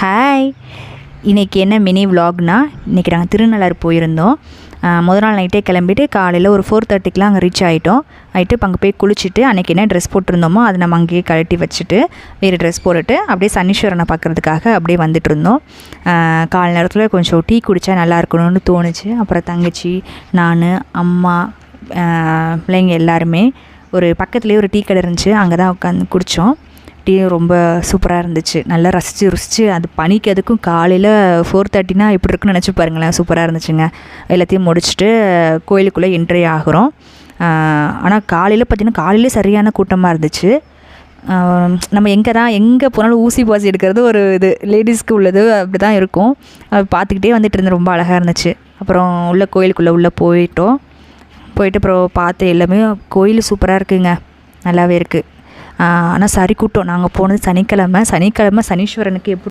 Hi, இன்றைக்கி என்ன mini விலாக்னா, இன்றைக்கி நாங்கள் திருநள்ளாறு போயிருந்தோம். முதல் நாள் நைட்டே கிளம்பிட்டு காலையில் ஒரு 4:30க்கெலாம் அங்கே ரீச் ஆகிட்டோம். அங்கே போய் குளிச்சுட்டு அன்றைக்கி என்ன ட்ரெஸ் போட்டிருந்தோமோ அதை நம்ம அங்கேயே கழட்டி வச்சுட்டு வேறு ட்ரெஸ் போட்டுட்டு அப்படியே சனீஸ்வரனை பார்க்குறதுக்காக அப்படியே வந்துட்டு இருந்தோம். காலை நேரத்தில் கொஞ்சம் டீ குடித்தா நல்லா இருக்கணும்னு தோணுச்சு. அப்புறம் தங்கச்சி, நான், அம்மா, பிள்ளைங்க எல்லாருமே ஒரு பக்கத்துலேயே ஒரு டீ கடை இருந்துச்சு, அங்கே தான் உட்காந்து குடித்தோம். டீ ரொம்ப சூப்பராக இருந்துச்சு. நல்லா ரசித்து அது பனிக்கு அதுக்கும் காலையில் 4:30னா எப்படி இருக்குன்னு நினச்சி பாருங்களேன். சூப்பராக இருந்துச்சுங்க. எல்லாத்தையும் முடிச்சுட்டு கோயிலுக்குள்ளே என்ட்ரி ஆகிறோம். ஆனால் காலையில் பார்த்திங்கன்னா காலையிலே சரியான கூட்டமாக இருந்துச்சு. நம்ம எங்கே போனாலும் ஊசி பாசி எடுக்கிறது ஒரு இது லேடிஸ்க்கு உள்ளது அப்படி தான் இருக்கும். பார்த்துக்கிட்டே வந்துட்டு இருந்தேன். ரொம்ப அழகாக இருந்துச்சு. அப்புறம் கோயிலுக்குள்ளே போயிட்டு அப்புறம் பார்த்து எல்லாமே கோயில் சூப்பராக இருக்குங்க, நல்லாவே இருக்குது. ஆனால் சரி கூட்டம். நாங்கள் போனது சனிக்கிழமை சனீஸ்வரனுக்கு எப்படி